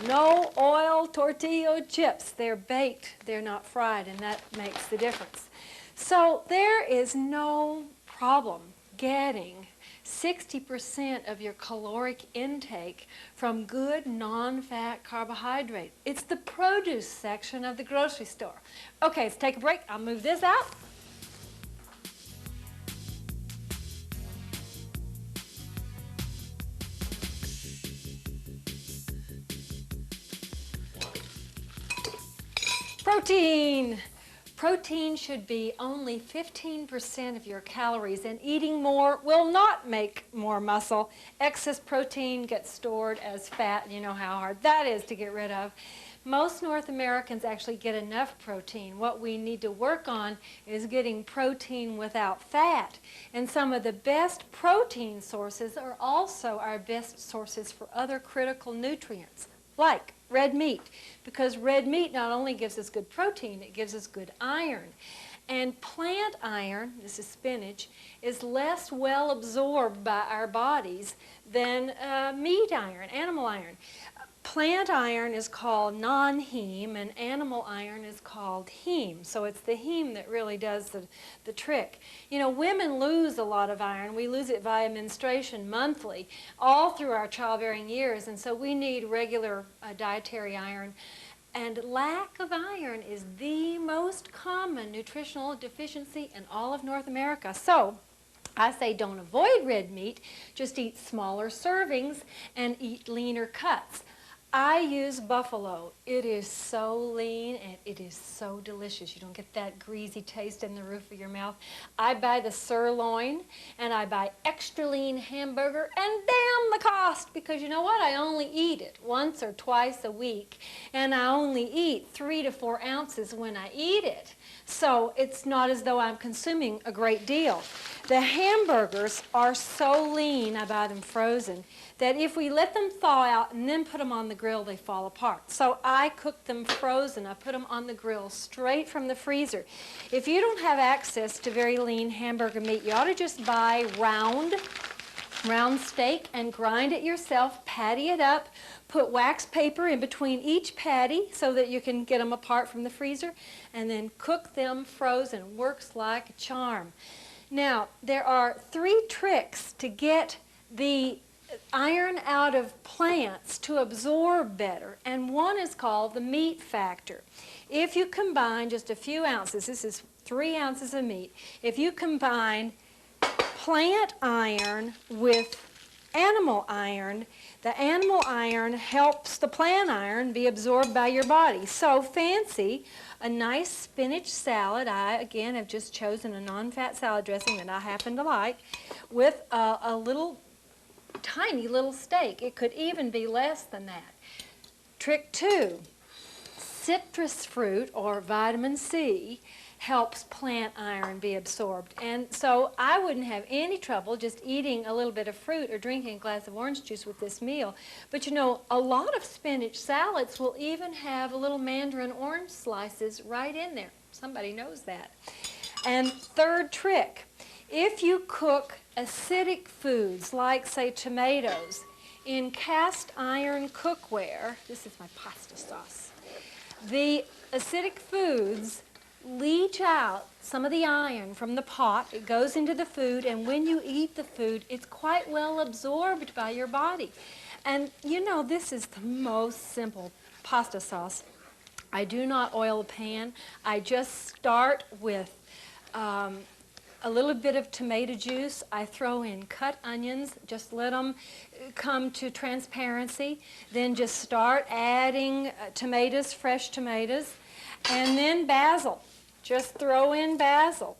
No oil tortilla chips. They're baked, they're not fried, and that makes the difference. So there is no problem getting 60% of your caloric intake from good non-fat carbohydrate. It's the produce section of the grocery store. Okay, let's take a break. I'll move this out. Protein. Protein should be only 15% of your calories, and eating more will not make more muscle. Excess protein gets stored as fat, and you know how hard that is to get rid of. Most North Americans actually get enough protein. What we need to work on is getting protein without fat. And some of the best protein sources are also our best sources for other critical nutrients, like red meat, because red meat not only gives us good protein, it gives us good iron. And plant iron, this is spinach, is less well absorbed by our bodies than meat iron, animal iron. Plant iron is called non-heme, and animal iron is called heme. So it's the heme that really does the trick. You know, women lose a lot of iron. We lose it via menstruation monthly, all through our childbearing years, and so we need regular dietary iron. And lack of iron is the most common nutritional deficiency in all of North America. So I say don't avoid red meat, just eat smaller servings and eat leaner cuts. I use buffalo. It is so lean and it is so delicious. You don't get that greasy taste in the roof of your mouth. I buy the sirloin and I buy extra lean hamburger, and damn the cost, because you know what? I only eat it once or twice a week, and I only eat 3 to 4 ounces when I eat it. So it's not as though I'm consuming a great deal. The hamburgers are so lean, I buy them frozen, that if we let them thaw out and then put them on the grill, they fall apart. So I cook them frozen. I put them on the grill straight from the freezer. If you don't have access to very lean hamburger meat, you ought to just buy round steak and grind it yourself, patty it up, put wax paper in between each patty so that you can get them apart from the freezer, and then cook them frozen. Works like a charm. Now, there are 3 tricks to get the iron out of plants to absorb better, and one is called the meat factor. If you combine just a few ounces, this is 3 ounces of meat, if you combine plant iron with animal iron, the animal iron helps the plant iron be absorbed by your body. So fancy a nice spinach salad. I, again, have just chosen a non-fat salad dressing that I happen to like, with a little tiny little steak. It could even be less than that. Trick 2, citrus fruit or vitamin C helps plant iron be absorbed. And so I wouldn't have any trouble just eating a little bit of fruit or drinking a glass of orange juice with this meal. But you know, a lot of spinach salads will even have little mandarin orange slices right in there. Somebody knows that. And third trick, if you cook acidic foods like, say, tomatoes in cast iron cookware, this is my pasta sauce, the acidic foods leach out some of the iron from the pot. It goes into the food, and when you eat the food, it's quite well absorbed by your body. And you know, this is the most simple pasta sauce. I do not oil the pan. I just start with a little bit of tomato juice. I throw in cut onions, just let them come to transparency. Then just start adding tomatoes, fresh tomatoes, and then basil. Just throw in basil.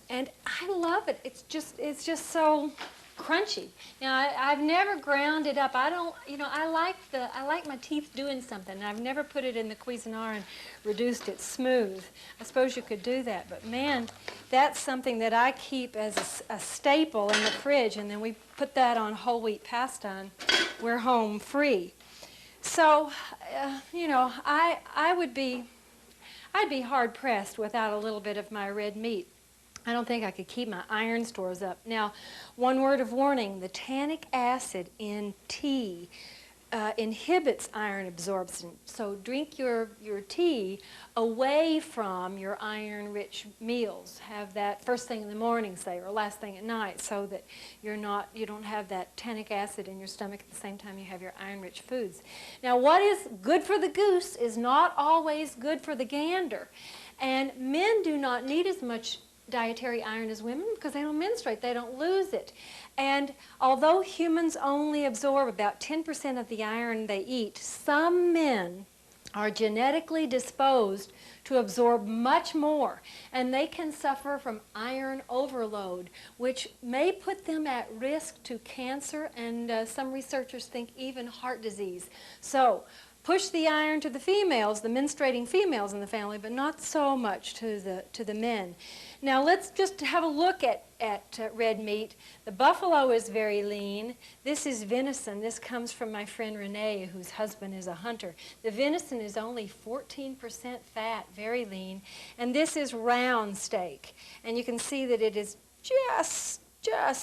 And I love it. It's just so crunchy. Now, I've never ground it up. I don't, you know, I like my teeth doing something. I've never put it in the Cuisinart and reduced it smooth. I suppose you could do that, but man, that's something that I keep as a staple in the fridge, and then we put that on whole wheat pasta and we're home free. So, you know, I'd be hard pressed without a little bit of my red meat. I don't think I could keep my iron stores up. Now, one word of warning, the tannic acid in tea inhibits iron absorption. So drink your tea away from your iron-rich meals. Have that first thing in the morning, say, or last thing at night, so that you don't have that tannic acid in your stomach at the same time you have your iron-rich foods. Now, what is good for the goose is not always good for the gander. And men do not need as much dietary iron as women because they don't menstruate, they don't lose it. And although humans only absorb about 10% of the iron they eat, some men are genetically disposed to absorb much more, and they can suffer from iron overload, which may put them at risk to cancer and some researchers think even heart disease. So push the iron to the females, the menstruating females in the family, but not so much to the men. Now let's just have a look at red meat. The buffalo is very lean. This is venison. This comes from my friend Renee, whose husband is a hunter. The venison is only 14% fat, very lean. And this is round steak. And you can see that it is just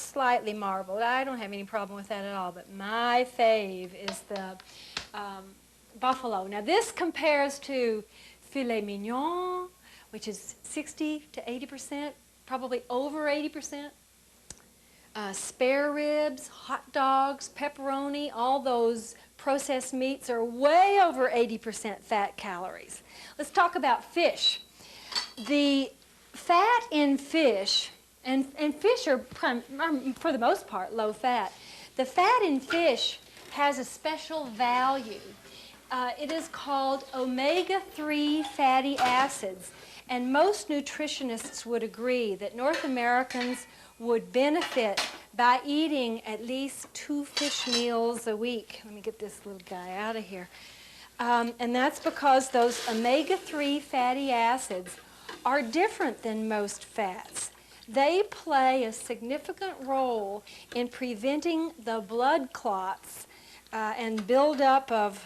slightly marbled. I don't have any problem with that at all, but my fave is the buffalo. Now this compares to filet mignon, which is 60 to 80%, probably over 80%. Spare ribs, hot dogs, pepperoni, all those processed meats are way over 80% fat calories. Let's talk about fish. The fat in fish, and fish are for the most part low fat. The fat in fish has a special value. It is called omega-3 fatty acids. And most nutritionists would agree that North Americans would benefit by eating at least 2 fish meals a week. Let me get this little guy out of here. And that's because those omega-3 fatty acids are different than most fats. They play a significant role in preventing the blood clots and buildup of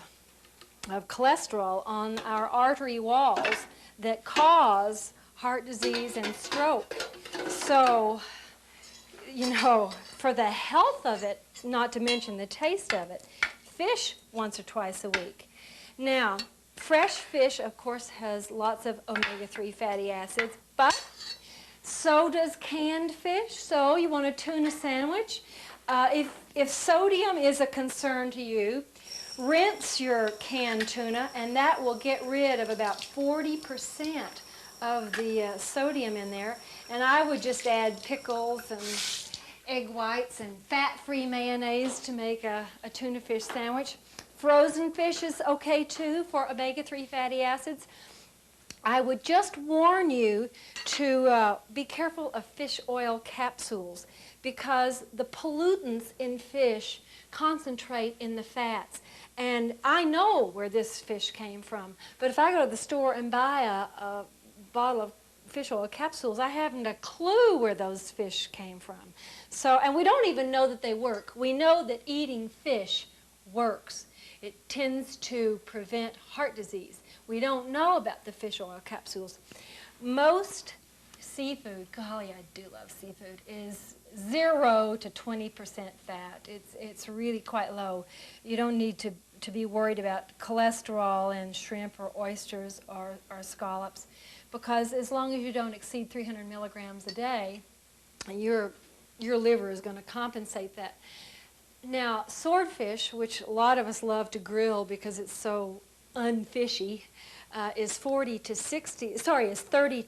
cholesterol on our artery walls that cause heart disease and stroke. So, you know, for the health of it, not to mention the taste of it, fish once or twice a week. Now, fresh fish, of course, has lots of omega-3 fatty acids, but so does canned fish. So you want a tuna sandwich. If sodium is a concern to you, rinse your canned tuna, and that will get rid of about 40% of the sodium in there. And I would just add pickles and egg whites and fat-free mayonnaise to make a tuna fish sandwich. Frozen fish is okay too for omega-3 fatty acids. I would just warn you to be careful of fish oil capsules because the pollutants in fish concentrate in the fats. And I know where this fish came from, but if I go to the store and buy a bottle of fish oil capsules, I haven't a clue where those fish came from. So, and we don't even know that they work. We know that eating fish works. It tends to prevent heart disease. We don't know about the fish oil capsules. Most seafood, golly, I do love seafood, is 0 to 20% fat. It's really quite low. You don't need to be worried about cholesterol in shrimp or oysters or scallops, because as long as you don't exceed 300 milligrams a day, your liver is going to compensate that. Now, swordfish, which a lot of us love to grill because it's so unfishy, is 30 to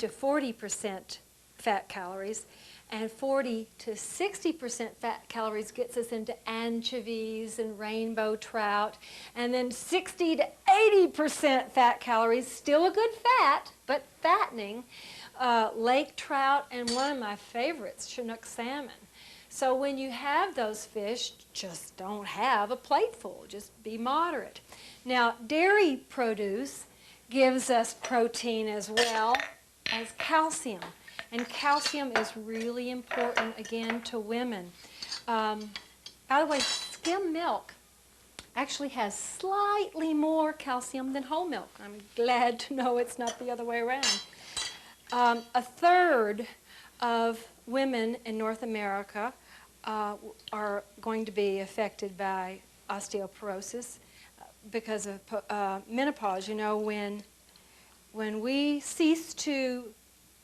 40% fat calories, and 40 to 60% fat calories gets us into anchovies and rainbow trout, and then 60 to 80% fat calories, still a good fat, but fattening, lake trout, and one of my favorites, Chinook salmon. So when you have those fish, just don't have a plateful, just be moderate. Now, dairy produce gives us protein as well as calcium. And calcium is really important, again, to women. By the way, skim milk actually has slightly more calcium than whole milk. I'm glad to know it's not the other way around. A third of women in North America are going to be affected by osteoporosis because of menopause. You know, when we cease to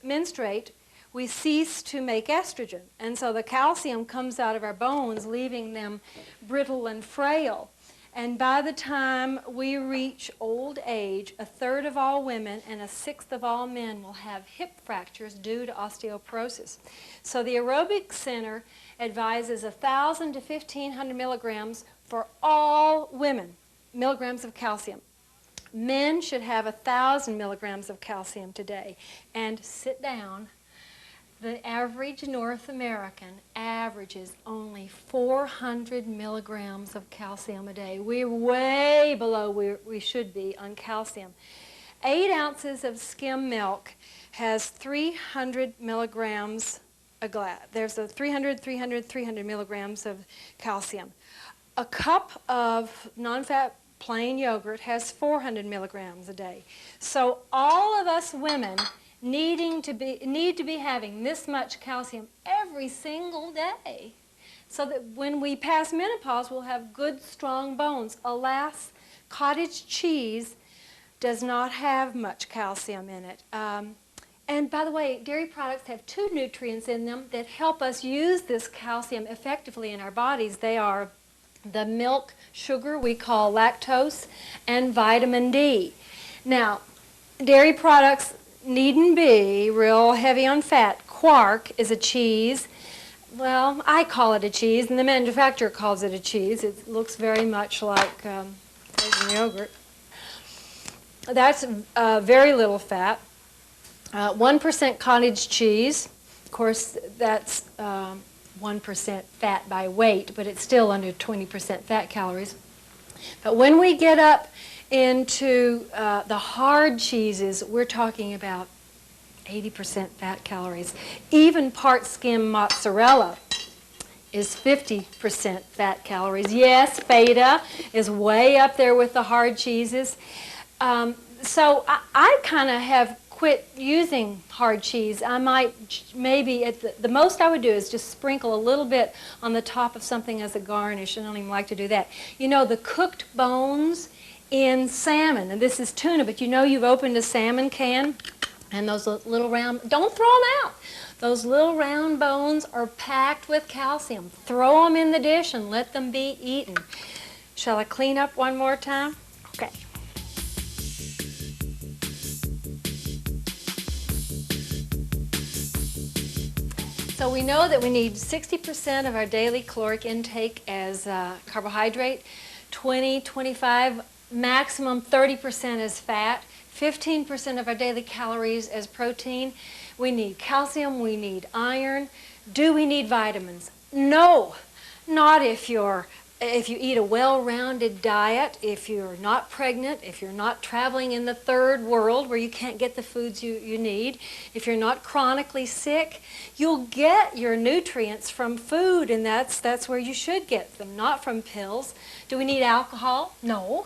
menstruate, we cease to make estrogen. And so the calcium comes out of our bones, leaving them brittle and frail. And by the time we reach old age, a third of all women and a sixth of all men will have hip fractures due to osteoporosis. So the Aerobic Center advises 1,000 to 1,500 milligrams for all women, milligrams of calcium. Men should have 1,000 milligrams of calcium today. And sit down. The average North American averages only 400 milligrams of calcium a day. We're way below where we should be on calcium. 8 ounces of skim milk has 300 milligrams a glass. There's a 300 milligrams of calcium. A cup of non-fat plain yogurt has 400 milligrams a day. So all of us women need to be having this much calcium every single day so that when we pass menopause, we'll have good, strong bones. Alas, cottage cheese does not have much calcium in it. And by the way, dairy products have 2 nutrients in them that help us use this calcium effectively in our bodies. They are the milk sugar we call lactose and vitamin D. Now, dairy products needn't be real heavy on fat. Quark is a cheese. Well, I call it a cheese, and the manufacturer calls it a cheese. It looks very much like frozen yogurt. That's very little fat. 1% cottage cheese. Of course, that's 1% fat by weight, but it's still under 20% fat calories. But when we get up into the hard cheeses, we're talking about 80% fat calories. Even part skim mozzarella is 50% fat calories. Yes, feta is way up there with the hard cheeses. So I kind of have quit using hard cheese. I might maybe, the most I would do is just sprinkle a little bit on the top of something as a garnish. I don't even like to do that. You know, the cooked bones in salmon, and this is tuna, but you know you've opened a salmon can, and those little round, don't throw them out. Those little round bones are packed with calcium. Throw them in the dish and let them be eaten. Shall I clean up one more time? Okay. So we know that we need 60% of our daily caloric intake as carbohydrate, 20, 25, maximum 30% as fat, 15% of our daily calories as protein. We need calcium, we need iron. Do we need vitamins? No, not if you eat a well-rounded diet, if you're not pregnant, if you're not traveling in the third world where you can't get the foods you need, if you're not chronically sick, you'll get your nutrients from food, and that's where you should get them, not from pills. Do we need alcohol? No.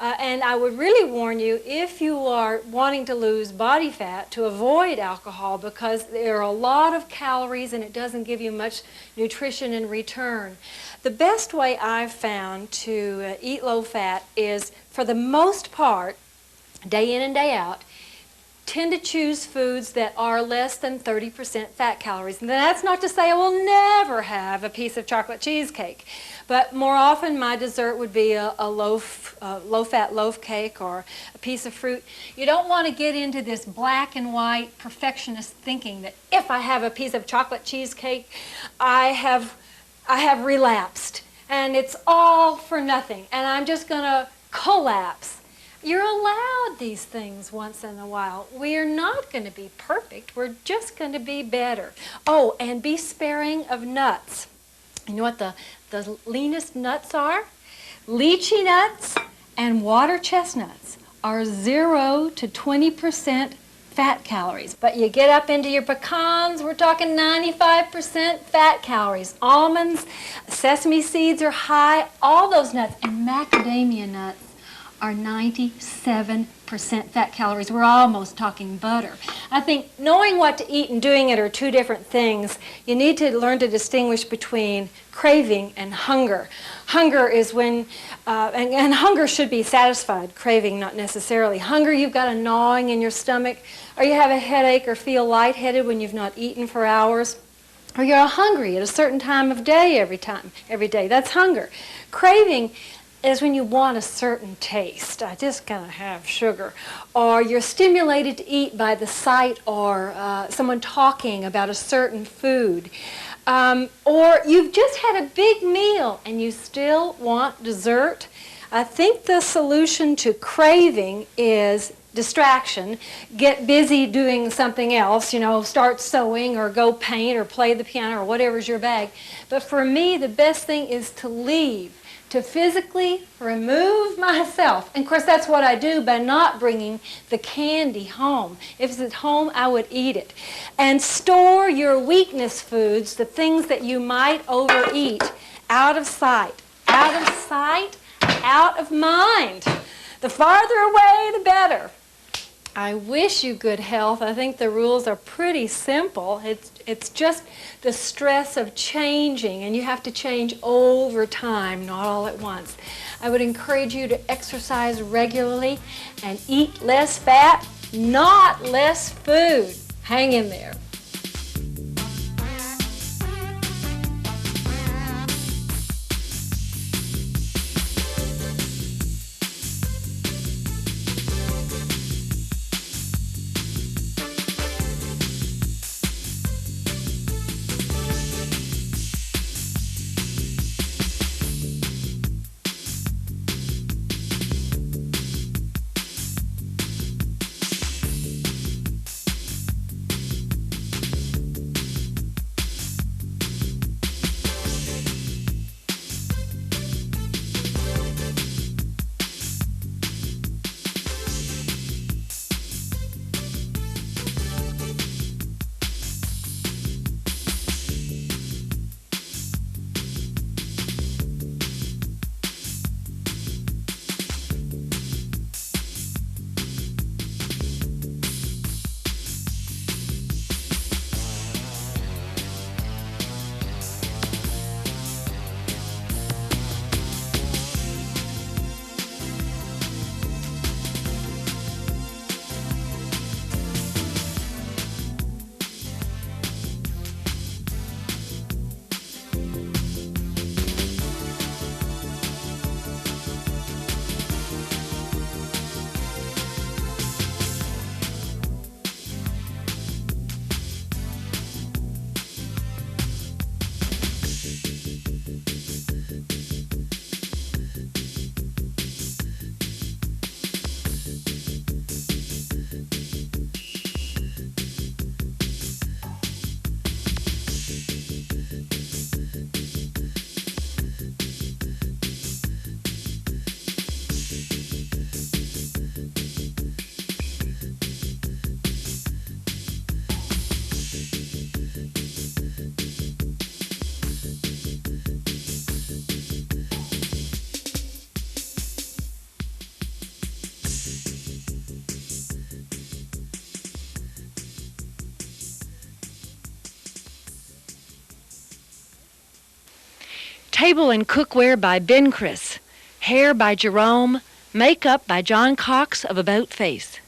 And I would really warn you, if you are wanting to lose body fat, to avoid alcohol because there are a lot of calories and it doesn't give you much nutrition in return. The best way I've found to eat low fat is, for the most part, day in and day out, tend to choose foods that are less than 30% fat calories. And that's not to say I will never have a piece of chocolate cheesecake, but more often my dessert would be a low-fat loaf cake or a piece of fruit. You don't want to get into this black and white perfectionist thinking that if I have a piece of chocolate cheesecake, I have relapsed and it's all for nothing and I'm just going to collapse. You're allowed these things once in a while. We're not going to be perfect. We're just going to be better. Oh, and be sparing of nuts. You know what the leanest nuts are? Lychee nuts and water chestnuts are 0 to 20% fat calories. But you get up into your pecans, we're talking 95% fat calories. Almonds, sesame seeds are high, all those nuts, and macadamia nuts are 97% fat calories. We're almost talking butter. I think knowing what to eat and doing it are two different things. You need to learn to distinguish between craving and hunger. Hunger is when, and hunger should be satisfied, craving not necessarily. Hunger, you've got a gnawing in your stomach, or you have a headache or feel lightheaded when you've not eaten for hours, or you're hungry at a certain time of day every day. That's hunger. Craving is when you want a certain taste. I just gotta have sugar. Or you're stimulated to eat by the sight or someone talking about a certain food. Or you've just had a big meal and you still want dessert. I think the solution to craving is distraction. Get busy doing something else, start sewing or go paint or play the piano or whatever's your bag. But for me, the best thing is to leave, to physically remove myself. And of course, that's what I do by not bringing the candy home. If it's at home, I would eat it. And store your weakness foods, the things that you might overeat, out of sight. Out of sight, out of mind. The farther away, the better. I wish you good health. I think the rules are pretty simple. It's just the stress of changing, and you have to change over time, not all at once. I would encourage you to exercise regularly and eat less fat, not less food. Hang in there. Table and cookware by Ben Chris. Hair by Jerome. Makeup by John Cox of About Face.